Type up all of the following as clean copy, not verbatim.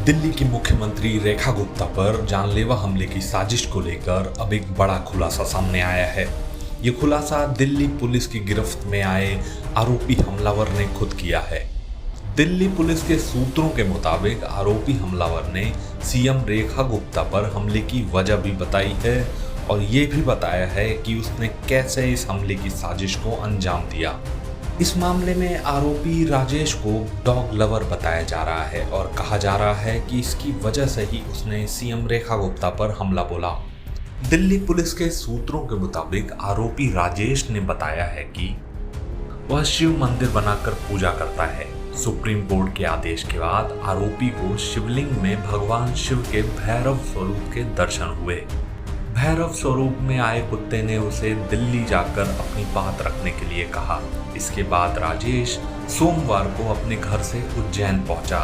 दिल्ली की मुख्यमंत्री रेखा गुप्ता पर जानलेवा हमले की साजिश को लेकर अब एक बड़ा खुलासा सामने आया है। ये खुलासा दिल्ली पुलिस की गिरफ्त में आए आरोपी हमलावर ने खुद किया है। दिल्ली पुलिस के सूत्रों के मुताबिक आरोपी हमलावर ने सीएम रेखा गुप्ता पर हमले की वजह भी बताई है और ये भी बताया है कि उसने कैसे इस हमले की साजिश को अंजाम दिया। इस मामले में आरोपी राजेश को डॉग लवर बताया जा रहा है और कहा जा रहा है कि इसकी वजह से ही उसने सीएम रेखा गुप्ता पर हमला बोला। दिल्ली पुलिस के सूत्रों के मुताबिक आरोपी राजेश ने बताया है कि वह शिव मंदिर बनाकर पूजा करता है। सुप्रीम कोर्ट के आदेश के बाद आरोपी को शिवलिंग में भगवान शिव के भैरव स्वरूप के दर्शन हुए। भैरव स्वरूप में आए कुत्ते ने उसे दिल्ली जाकर अपनी बात रखने के लिए कहा। इसके बाद राजेश सोमवार को अपने घर से उज्जैन पहुंचा।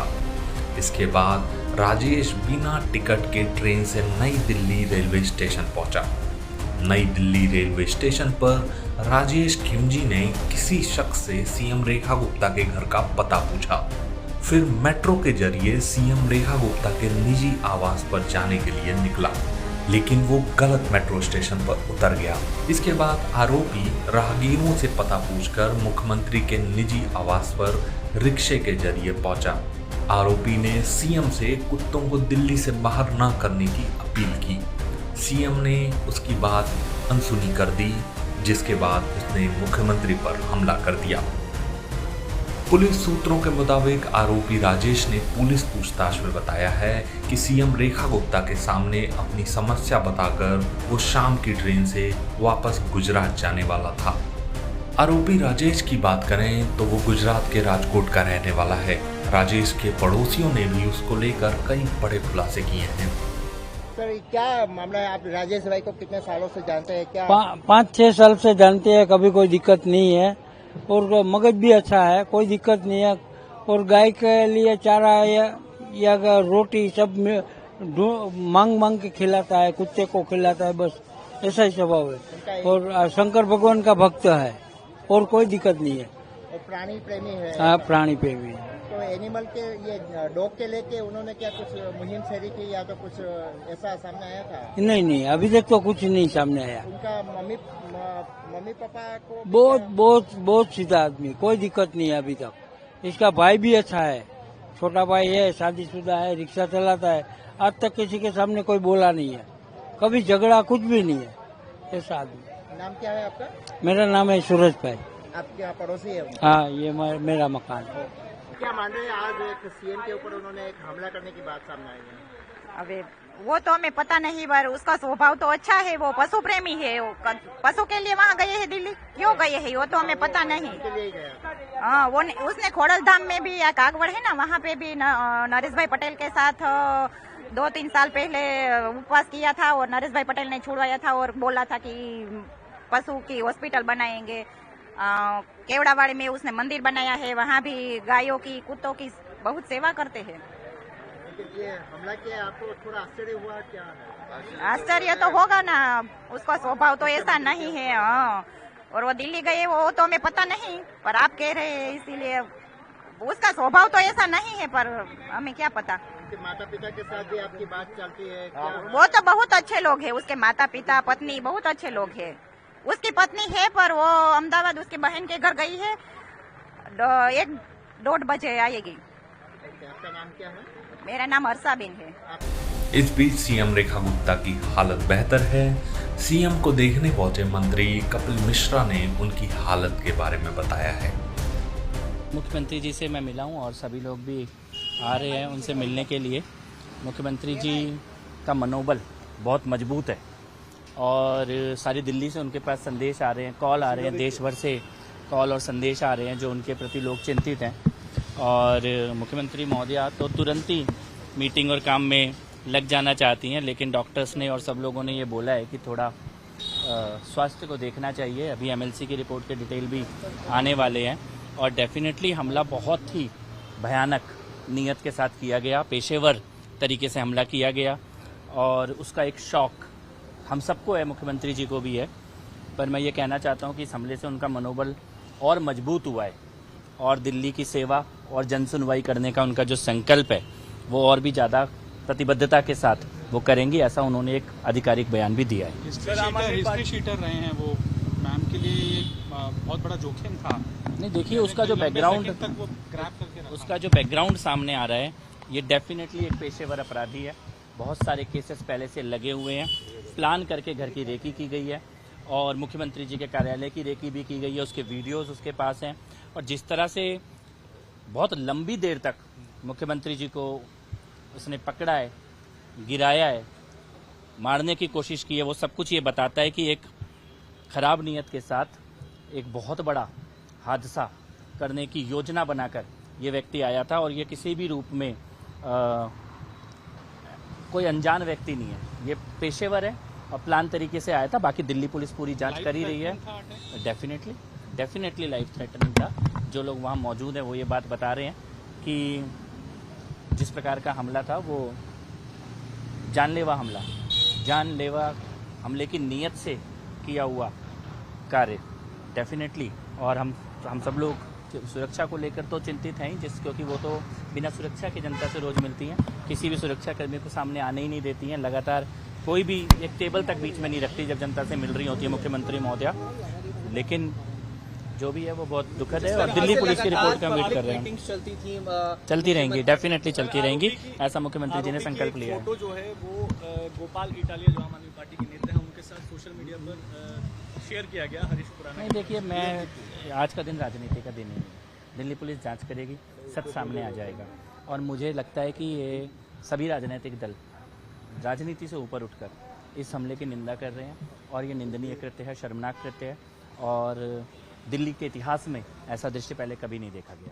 इसके बाद राजेश बिना टिकट के ट्रेन से नई दिल्ली रेलवे स्टेशन पहुंचा। नई दिल्ली रेलवे स्टेशन पर राजेश खिमजी ने किसी शख्स से सीएम रेखा गुप्ता के घर का पता पूछा। फिर मेट्रो के जरिए सीएम रेखा गुप्ता के निजी आवास पर जाने के लिए निकला, लेकिन वो गलत मेट्रो स्टेशन पर उतर गया। इसके बाद आरोपी राहगीरों से पता पूछकर मुख्यमंत्री के निजी आवास पर रिक्शे के जरिए पहुंचा। आरोपी ने सीएम से कुत्तों को दिल्ली से बाहर न करने की अपील की। सीएम ने उसकी बात अनसुनी कर दी, जिसके बाद उसने मुख्यमंत्री पर हमला कर दिया। पुलिस सूत्रों के मुताबिक आरोपी राजेश ने पुलिस पूछताछ में बताया है कि सीएम रेखा गुप्ता के सामने अपनी समस्या बताकर वो शाम की ट्रेन से वापस गुजरात जाने वाला था। आरोपी राजेश की बात करें तो वो गुजरात के राजकोट का रहने वाला है। राजेश के पड़ोसियों ने भी उसको लेकर कई बड़े खुलासे किए हैं। सर, क्या मामला है? आप राजेश भाई को कितने सालों से जानते हैं? क्या 5-6 साल से जानते हैं, कभी कोई दिक्कत नहीं है और मगज भी अच्छा है, कोई दिक्कत नहीं है। और गाय के लिए चारा या रोटी सब मांग मांग के खिलाता है, कुत्ते को खिलाता है, बस ऐसा ही स्वभाव है। और शंकर भगवान का भक्त है और कोई दिक्कत नहीं है। और प्राणी प्रेमी है? हाँ, प्राणी प्रेमी। तो एनिमल के ये डॉग के लेके उन्होंने क्या कुछ मुहिम छेड़ी की या तो कुछ ऐसा सामने आया था? नहीं, अभी तक तो कुछ नहीं सामने आया। उनका मम्मी पापा को बहुत सीधा आदमी, कोई दिक्कत नहीं है अभी तक। इसका भाई भी अच्छा है, छोटा भाई है, शादीशुदा है, रिक्शा चलाता है। आज तक किसी के सामने कोई बोला नहीं है, कभी झगड़ा कुछ भी नहीं है, ऐसा आदमी। नाम क्या है आपका? मेरा नाम है सूरज भाई। आप क्या पड़ोसी है? हाँ, ये मेरा मकान है। क्या मान रहे हैं आज एक सीएम के ऊपर उन्होंने एक हमला करने की बात सामने आई है? अबे वो तो हमें पता नहीं, पर उसका स्वभाव तो अच्छा है, वो पशु प्रेमी है। वो पशु के लिए वहाँ गए हैं दिल्ली, क्यों गए हैं वो तो हमें पता नहीं। हाँ, वो उसने खोड़ल धाम में भी या कागवड़ है ना, वहाँ पे भी नरेश भाई पटेल के साथ 2-3 साल पहले उपवास किया था और नरेश भाई पटेल ने छुड़वाया था और बोला था कि पशु की हॉस्पिटल बनाएंगे। केवड़ावाड़ी में उसने मंदिर बनाया है, वहाँ भी गायों की, कुत्तों की बहुत सेवा करते हैं। ये हमला किया, आपको थोड़ा आश्चर्य हुआ क्या? आश्चर्य तो होगा ना, उसका स्वभाव तो ऐसा नहीं है। हाँ, और वो दिल्ली गए वो तो हमें पता नहीं, पर आप कह रहे हैं इसीलिए। उसका स्वभाव तो ऐसा नहीं है, पर हमें क्या पता। माता पिता के साथ भी आपकी बात चलती है क्या? वो तो बहुत अच्छे लोग हैं, उसके माता पिता पत्नी बहुत अच्छे लोग हैं। उसकी पत्नी है, पर वो अहमदाबाद उसकी बहन के घर गई है, 1-1:30 बजे आएगी। आपका नाम क्या है? मेरा नाम हर्षाबेन है। इस बीच सीएम रेखा गुप्ता की हालत बेहतर है। सीएम को देखने पहुंचे मंत्री कपिल मिश्रा ने उनकी हालत के बारे में बताया है। मुख्यमंत्री जी से मैं मिला हूं और सभी लोग भी आ रहे हैं उनसे मिलने के लिए। मुख्यमंत्री जी का मनोबल बहुत मजबूत है और सारी दिल्ली से उनके पास संदेश आ रहे हैं, कॉल आ रहे हैं, देश भर से कॉल और संदेश आ रहे हैं जो उनके प्रति लोग चिंतित हैं। और मुख्यमंत्री महोदया तो तुरंत ही मीटिंग और काम में लग जाना चाहती हैं, लेकिन डॉक्टर्स ने और सब लोगों ने ये बोला है कि थोड़ा स्वास्थ्य को देखना चाहिए। अभी एमएलसी की रिपोर्ट के डिटेल भी आने वाले हैं और डेफिनेटली हमला बहुत ही भयानक नीयत के साथ किया गया, पेशेवर तरीके से हमला किया गया और उसका एक शौक हम सबको है, मुख्यमंत्री जी को भी है। पर मैं ये कहना चाहता हूँ कि इस हमले से उनका मनोबल और मजबूत हुआ है और दिल्ली की सेवा और जनसुनवाई करने का उनका जो संकल्प है वो और भी ज़्यादा प्रतिबद्धता के साथ वो करेंगी, ऐसा उन्होंने एक आधिकारिक बयान भी दिया है। हिस्ट्री शीटर रहे हैं वो, मैम के लिए ये बहुत बड़ा जोखिम था। नहीं देखिए, उसका जो बैकग्राउंड तक वो ग्रैब करके रखा। उसका जो बैकग्राउंड सामने आ रहा है, ये डेफिनेटली एक पेशेवर अपराधी है। बहुत सारे केसेस पहले से लगे हुए हैं, प्लान करके घर की रेकी की गई है और मुख्यमंत्री जी के कार्यालय की रेकी भी की गई है, उसके वीडियोस उसके पास हैं। और जिस तरह से बहुत लंबी देर तक मुख्यमंत्री जी को उसने पकड़ा है, गिराया है, मारने की कोशिश की है, वो सब कुछ ये बताता है कि एक खराब नीयत के साथ एक बहुत बड़ा हादसा करने की योजना बनाकर ये व्यक्ति आया था। और ये किसी भी रूप में कोई अनजान व्यक्ति नहीं है, ये पेशेवर है और प्लान तरीके से आया था। बाकी दिल्ली पुलिस पूरी जांच कर ही रही है। डेफिनेटली लाइफ थ्रेटनिंग था। जो लोग वहाँ मौजूद हैं वो ये बात बता रहे हैं कि जिस प्रकार का हमला था वो जानलेवा हमले की नीयत से किया हुआ कार्य डेफिनेटली। और हम सब लोग सुरक्षा को लेकर तो चिंतित हैं ही, क्योंकि वो तो बिना सुरक्षा की जनता से रोज मिलती हैं, किसी भी सुरक्षा कर्मी को सामने आने ही नहीं देती हैं, लगातार कोई भी एक टेबल तक बीच में नहीं रखती जब जनता से मिल रही होती है मुख्यमंत्री महोदया। लेकिन जो भी है वो बहुत दुखद है और दिल्ली पुलिस की रिपोर्ट का वेट कर रहे हैं। चलती रहेंगी, डेफिनेटली चलती रहेंगी, ऐसा मुख्यमंत्री जी ने संकल्प लिया है। फोटो जो है वो गोपाल इटालिया जो आम आदमी पार्टी के नेता हैं उनके साथ सोशल मीडिया पर शेयर किया गया हरीश खुराना। नहीं देखिए, मैं आज का दिन राजनीति का दिन नहीं है, दिल्ली पुलिस जांच करेगी, सब सामने आ जाएगा। और मुझे लगता है कि ये सभी राजनीतिक दल राजनीति से ऊपर उठकर इस हमले की निंदा कर रहे हैं और ये निंदनीय कृत्य है, शर्मनाक कृत्य है और दिल्ली के इतिहास में ऐसा दृश्य पहले कभी नहीं देखा गया।